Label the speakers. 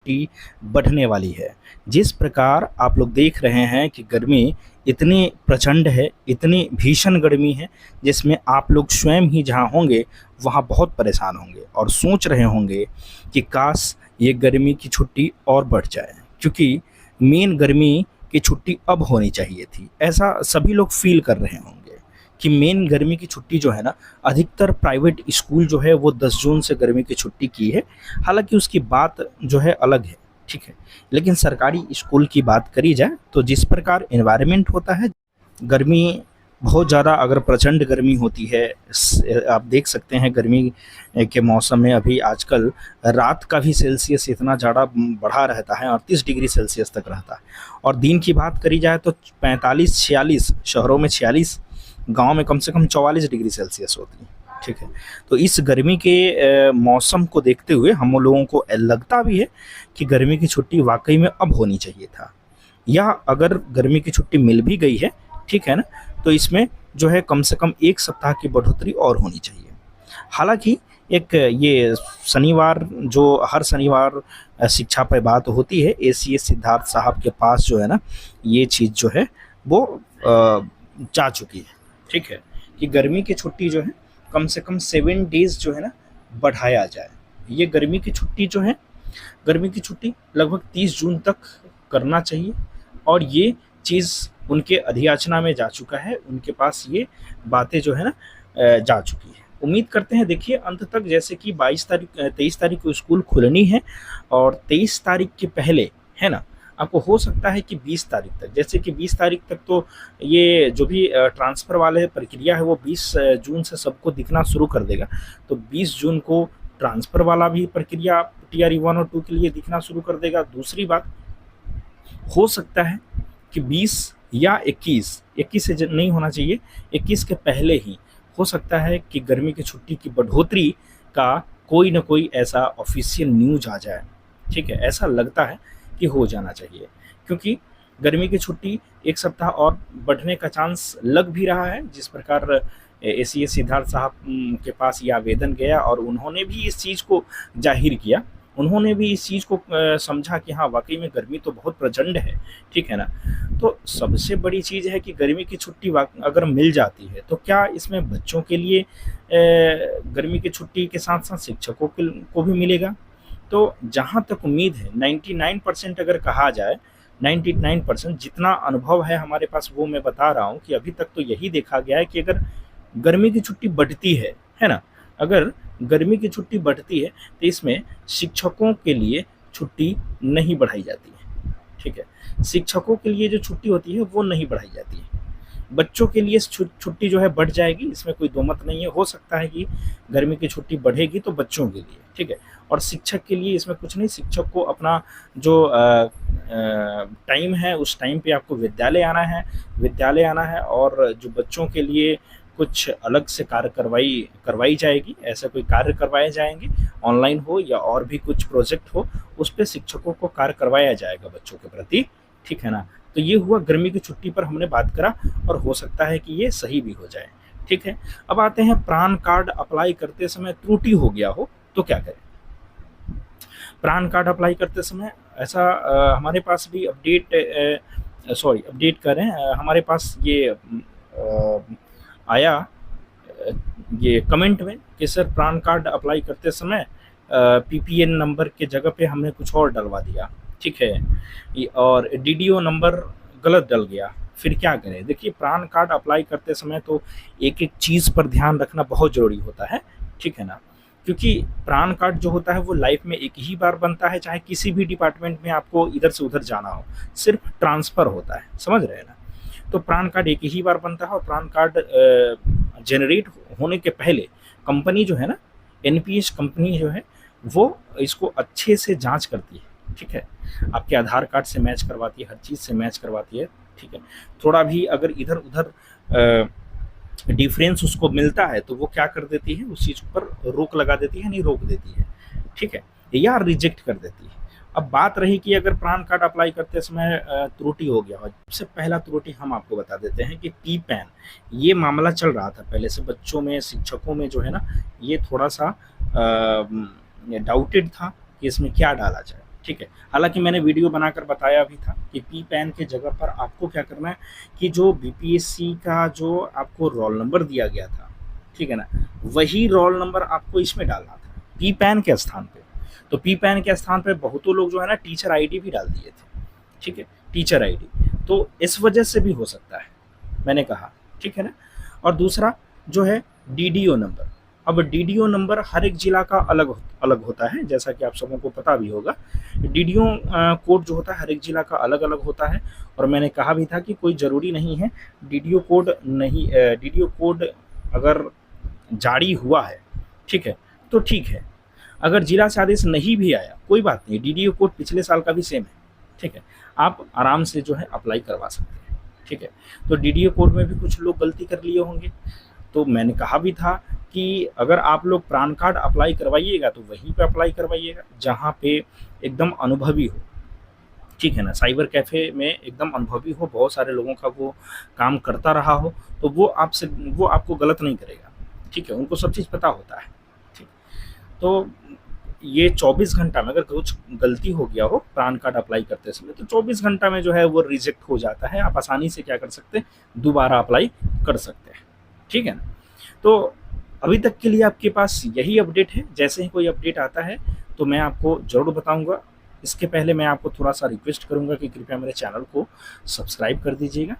Speaker 1: छुट्टी बढ़ने वाली है। जिस प्रकार आप लोग देख रहे हैं कि गर्मी इतनी प्रचंड है, इतनी भीषण गर्मी है, जिसमें आप लोग स्वयं ही जहाँ होंगे वहाँ बहुत परेशान होंगे और सोच रहे होंगे कि काश ये गर्मी की छुट्टी और बढ़ जाए, क्योंकि मेन गर्मी की छुट्टी अब होनी चाहिए थी। ऐसा सभी लोग फ़ील कर रहे होंगे कि मेन गर्मी की छुट्टी जो है ना, अधिकतर प्राइवेट स्कूल जो है वो 10 जून से गर्मी की छुट्टी की है। हालाँकि उसकी बात जो है अलग है, ठीक है। लेकिन सरकारी स्कूल की बात करी जाए तो जिस प्रकार एनवायरनमेंट होता है, गर्मी बहुत ज़्यादा अगर प्रचंड गर्मी होती है, आप देख सकते हैं गर्मी के मौसम में अभी आजकल रात का भी सेल्सियस इतना ज़्यादा बढ़ा रहता है, 38 डिग्री सेल्सियस तक रहता है। और दिन की बात करी जाए तो 45-46, शहरों में 46, गांव में कम से कम 44 डिग्री सेल्सियस होती है, ठीक है। तो इस गर्मी के मौसम को देखते हुए हम लोगों को लगता भी है कि गर्मी की छुट्टी वाकई में अब होनी चाहिए था, या अगर गर्मी की छुट्टी मिल भी गई है, ठीक है ना, तो इसमें जो है कम से कम 1 सप्ताह की बढ़ोतरी और होनी चाहिए। हालांकि एक ये शनिवार, जो हर शनिवार शिक्षा पे बात होती है, एसीएस सिद्धार्थ साहब के पास जो है ना, ये चीज़ जो है वो जा चुकी है, ठीक है, कि गर्मी की छुट्टी जो है कम से कम 7 डेज़ जो है ना बढ़ाया जाए। ये गर्मी की छुट्टी जो है, गर्मी की छुट्टी लगभग 30 जून तक करना चाहिए, और ये चीज़ उनके अधियाचना में जा चुका है, उनके पास ये बातें जो है ना जा चुकी है। उम्मीद करते हैं, देखिए अंत तक, जैसे कि 23 तारीख को स्कूल खुलनी है, और 23 तारीख के पहले है ना, आपको हो सकता है कि 20 तारीख तक, जैसे कि 20 तारीख तक तो ये जो भी ट्रांसफ़र वाले प्रक्रिया है वो 20 जून से सबको दिखना शुरू कर देगा। तो 20 जून को ट्रांसफ़र वाला भी प्रक्रिया टीआर 1 और 2 के लिए दिखना शुरू कर देगा। दूसरी बात, हो सकता है कि 20 या 21 से नहीं होना चाहिए, 21 के पहले ही हो सकता है कि गर्मी की छुट्टी की बढ़ोतरी का कोई ना कोई ऐसा ऑफिशियल न्यूज़ आ जाए, ठीक है। ऐसा लगता है कि हो जाना चाहिए, क्योंकि गर्मी की छुट्टी 1 सप्ताह और बढ़ने का चांस लग भी रहा है। जिस प्रकार एसीएस सिद्धार्थ साहब के पास ये आवेदन गया और उन्होंने भी इस चीज़ को जाहिर किया, उन्होंने भी इस चीज़ को समझा कि हाँ, वाकई में गर्मी तो बहुत प्रचंड है, ठीक है ना। तो सबसे बड़ी चीज़ है कि गर्मी की छुट्टी अगर मिल जाती है तो क्या इसमें बच्चों के लिए गर्मी की छुट्टी के साथ साथ शिक्षकों को भी मिलेगा। तो जहाँ तक उम्मीद है, 99% अगर कहा जाए, 99% जितना अनुभव है हमारे पास वो मैं बता रहा हूँ कि अभी तक तो यही देखा गया है कि अगर गर्मी की छुट्टी बढ़ती है ना, अगर गर्मी की छुट्टी बढ़ती है तो इसमें शिक्षकों के लिए छुट्टी नहीं बढ़ाई जाती है, ठीक है। शिक्षकों के लिए जो छुट्टी होती है वो नहीं बढ़ाई जाती है। बच्चों के लिए छुट्टी जो है बढ़ जाएगी, इसमें कोई दो मत नहीं है। हो सकता है कि गर्मी की छुट्टी बढ़ेगी तो बच्चों के लिए, ठीक है। और शिक्षक के लिए इसमें कुछ नहीं, शिक्षक को अपना जो टाइम है उस टाइम पे आपको विद्यालय आना है, और जो बच्चों के लिए कुछ अलग से कार्य करवाई जाएगी, ऐसा कोई कार्य करवाए जाएंगे, ऑनलाइन हो या और भी कुछ प्रोजेक्ट हो, उस पे शिक्षकों को कार्य करवाया जाएगा बच्चों के प्रति, ठीक है ना। तो ये हुआ गर्मी की छुट्टी पर हमने बात करा, और हो सकता है कि ये सही भी हो जाए, ठीक है। अब आते हैं, प्राण कार्ड अप्लाई करते समय त्रुटि हो गया हो तो क्या करें। प्राण कार्ड अप्लाई करते समय ऐसा हमारे पास भी अपडेट करें, हमारे पास ये आया ये कमेंट में कि सर पैन कार्ड अप्लाई करते समय पीपीएन नंबर के जगह पे हमने कुछ और डलवा दिया, ठीक है, और डीडीओ नंबर गलत डल गया, फिर क्या करें। देखिए, पैन कार्ड अप्लाई करते समय तो एक एक चीज़ पर ध्यान रखना बहुत ज़रूरी होता है, ठीक है ना, क्योंकि पैन कार्ड जो होता है वो लाइफ में एक ही बार बनता है, चाहे किसी भी डिपार्टमेंट में आपको इधर से उधर जाना हो, सिर्फ ट्रांसफ़र होता है, समझ रहे हैं ना। तो पैन कार्ड एक ही बार बनता है, और पैन कार्ड जनरेट होने के पहले कंपनी जो है ना, एनपीएस कंपनी जो है वो इसको अच्छे से जांच करती है, ठीक है, आपके आधार कार्ड से मैच करवाती है, हर चीज़ से मैच करवाती है, ठीक है। थोड़ा भी अगर इधर उधर डिफरेंस उसको मिलता है तो वो क्या कर देती है, उस चीज़ पर रोक लगा देती है, नहीं रोक देती है, ठीक है, या रिजेक्ट कर देती है। अब बात रही कि अगर पैन कार्ड अप्लाई करते समय त्रुटि हो गया हो, सबसे पहला त्रुटि हम आपको बता देते हैं कि पी पैन, ये मामला चल रहा था पहले से बच्चों में, शिक्षकों में जो है ना, ये थोड़ा सा डाउटेड था कि इसमें क्या डाला जाए, ठीक है। हालाँकि मैंने वीडियो बनाकर बताया भी था कि पी पैन के जगह पर आपको क्या करना है कि जो बीपीएससी का जो आपको रोल नंबर दिया गया था, ठीक है ना, वही रोल नंबर आपको इसमें डालना था पी पैन के स्थान पे। तो पी पैन के स्थान पे बहुतों लोग जो है ना टीचर आईडी भी डाल दिए थे, ठीक है, टीचर आईडी। तो इस वजह से भी हो सकता है, मैंने कहा, ठीक है ना। और दूसरा जो है डीडीओ नंबर। अब डीडीओ नंबर हर एक जिला का अलग अलग होता है, जैसा कि आप सबों को पता भी होगा। डीडीओ कोड जो होता है हर एक जिला का अलग अलग होता है। और मैंने कहा भी था कि कोई ज़रूरी नहीं है डीडीओ कोड नहीं, डीडीओ कोड अगर जारी हुआ है, ठीक है, तो ठीक है। अगर जिला से आदेश नहीं भी आया कोई बात नहीं, डीडीओ कोड पिछले साल का भी सेम है, ठीक है, आप आराम से जो है अप्लाई करवा सकते हैं, ठीक है। तो डीडीओ कोड में भी कुछ लोग गलती कर लिए होंगे। तो मैंने कहा भी था कि अगर आप लोग पैन कार्ड अप्लाई करवाइएगा तो वहीं पे अप्लाई करवाइएगा जहाँ पे एकदम अनुभवी हो, ठीक है ना, साइबर कैफ़े में एकदम अनुभवी हो, बहुत सारे लोगों का वो काम करता रहा हो, तो वो आपको गलत नहीं करेगा, ठीक है, उनको सब चीज़ पता होता है, ठीक। तो ये 24 घंटा में अगर कुछ गलती हो गया हो पैन कार्ड अप्लाई करते समय, तो 24 घंटा में जो है वो रिजेक्ट हो जाता है। आप आसानी से क्या कर सकते हैं, दोबारा अप्लाई कर सकते हैं, ठीक है ना। तो अभी तक के लिए आपके पास यही अपडेट है। जैसे ही कोई अपडेट आता है तो मैं आपको ज़रूर बताऊंगा। इसके पहले मैं आपको थोड़ा सा रिक्वेस्ट करूंगा कि कृपया मेरे चैनल को सब्सक्राइब कर दीजिएगा